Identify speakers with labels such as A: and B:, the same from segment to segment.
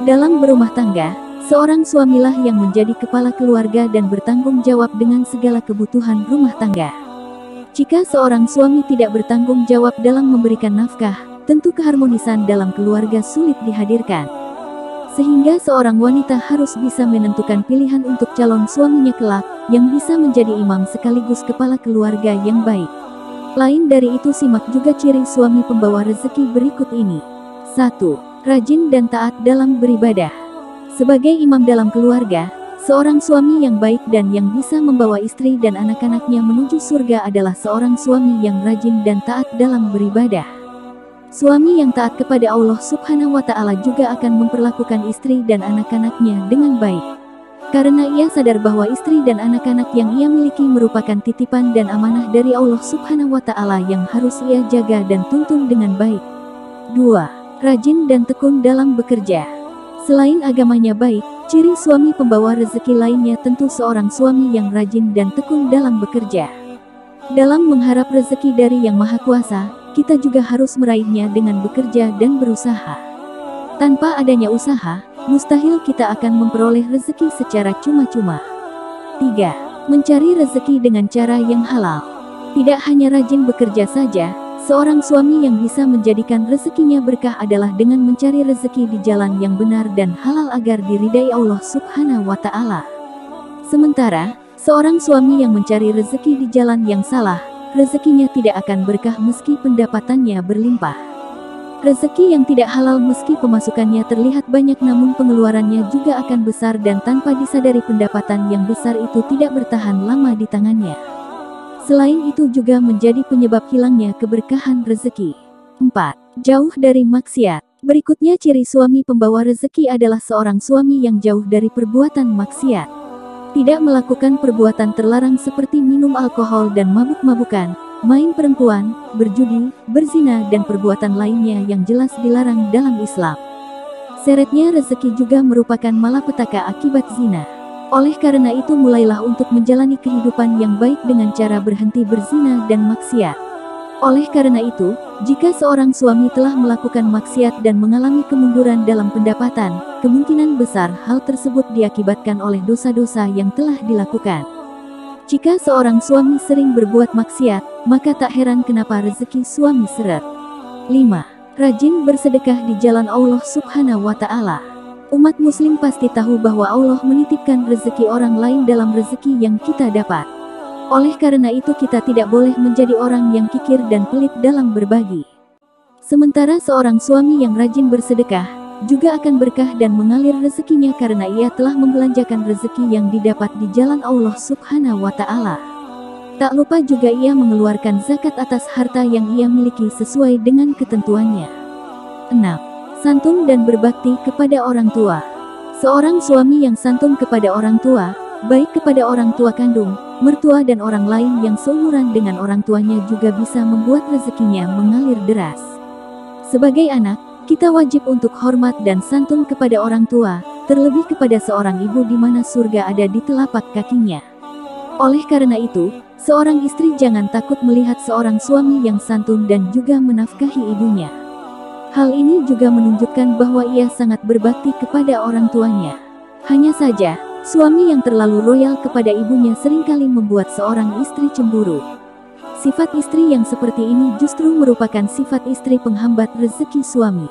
A: Dalam berumah tangga, seorang suamilah yang menjadi kepala keluarga dan bertanggung jawab dengan segala kebutuhan rumah tangga. Jika seorang suami tidak bertanggung jawab dalam memberikan nafkah, tentu keharmonisan dalam keluarga sulit dihadirkan. Sehingga seorang wanita harus bisa menentukan pilihan untuk calon suaminya kelak, yang bisa menjadi imam sekaligus kepala keluarga yang baik. Lain dari itu, simak juga ciri suami pembawa rezeki berikut ini. 1. Rajin dan taat dalam beribadah. Sebagai imam dalam keluarga, seorang suami yang baik dan yang bisa membawa istri dan anak-anaknya menuju surga adalah seorang suami yang rajin dan taat dalam beribadah. Suami yang taat kepada Allah Subhanahu wa Ta'ala juga akan memperlakukan istri dan anak-anaknya dengan baik. Karena ia sadar bahwa istri dan anak-anak yang ia miliki merupakan titipan dan amanah dari Allah Subhanahu wa Ta'ala yang harus ia jaga dan tuntun dengan baik. 2. Rajin dan tekun dalam bekerja. Selain agamanya baik, ciri suami pembawa rezeki lainnya tentu seorang suami yang rajin dan tekun dalam bekerja. Dalam mengharap rezeki dari Yang Maha Kuasa, kita juga harus meraihnya dengan bekerja dan berusaha. Tanpa adanya usaha, mustahil kita akan memperoleh rezeki secara cuma-cuma. 3. Mencari rezeki dengan cara yang halal. Tidak hanya rajin bekerja saja, seorang suami yang bisa menjadikan rezekinya berkah adalah dengan mencari rezeki di jalan yang benar dan halal agar diridai Allah Subhanahu wa Ta'ala. Sementara, seorang suami yang mencari rezeki di jalan yang salah, rezekinya tidak akan berkah meski pendapatannya berlimpah. Rezeki yang tidak halal meski pemasukannya terlihat banyak namun pengeluarannya juga akan besar dan tanpa disadari pendapatan yang besar itu tidak bertahan lama di tangannya. Selain itu juga menjadi penyebab hilangnya keberkahan rezeki. 4. Jauh dari maksiat. Berikutnya ciri suami pembawa rezeki adalah seorang suami yang jauh dari perbuatan maksiat. Tidak melakukan perbuatan terlarang seperti minum alkohol dan mabuk-mabukan, main perempuan, berjudi, berzina dan perbuatan lainnya yang jelas dilarang dalam Islam. Seretnya rezeki juga merupakan malapetaka akibat zina. Oleh karena itu mulailah untuk menjalani kehidupan yang baik dengan cara berhenti berzina dan maksiat. Oleh karena itu, jika seorang suami telah melakukan maksiat dan mengalami kemunduran dalam pendapatan, kemungkinan besar hal tersebut diakibatkan oleh dosa-dosa yang telah dilakukan. Jika seorang suami sering berbuat maksiat, maka tak heran kenapa rezeki suami seret. 5. Rajin bersedekah di jalan Allah Subhanahu wa Ta'ala. Umat muslim pasti tahu bahwa Allah menitipkan rezeki orang lain dalam rezeki yang kita dapat. Oleh karena itu kita tidak boleh menjadi orang yang kikir dan pelit dalam berbagi. Sementara seorang suami yang rajin bersedekah, juga akan berkah dan mengalir rezekinya karena ia telah membelanjakan rezeki yang didapat di jalan Allah Subhanahu wa Ta'ala. Tak lupa juga ia mengeluarkan zakat atas harta yang ia miliki sesuai dengan ketentuannya. 6. Santun dan berbakti kepada orang tua. Seorang suami yang santun kepada orang tua, baik kepada orang tua kandung, mertua dan orang lain yang seumuran dengan orang tuanya juga bisa membuat rezekinya mengalir deras. Sebagai anak, kita wajib untuk hormat dan santun kepada orang tua, terlebih kepada seorang ibu di mana surga ada di telapak kakinya. Oleh karena itu, seorang istri jangan takut melihat seorang suami yang santun dan juga menafkahi ibunya. Hal ini juga menunjukkan bahwa ia sangat berbakti kepada orang tuanya. Hanya saja, suami yang terlalu royal kepada ibunya seringkali membuat seorang istri cemburu. Sifat istri yang seperti ini justru merupakan sifat istri penghambat rezeki suami.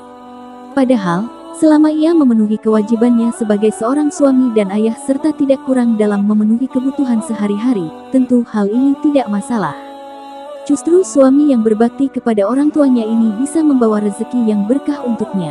A: Padahal, selama ia memenuhi kewajibannya sebagai seorang suami dan ayah serta tidak kurang dalam memenuhi kebutuhan sehari-hari, tentu hal ini tidak masalah. Justru suami yang berbakti kepada orang tuanya ini bisa membawa rezeki yang berkah untuknya.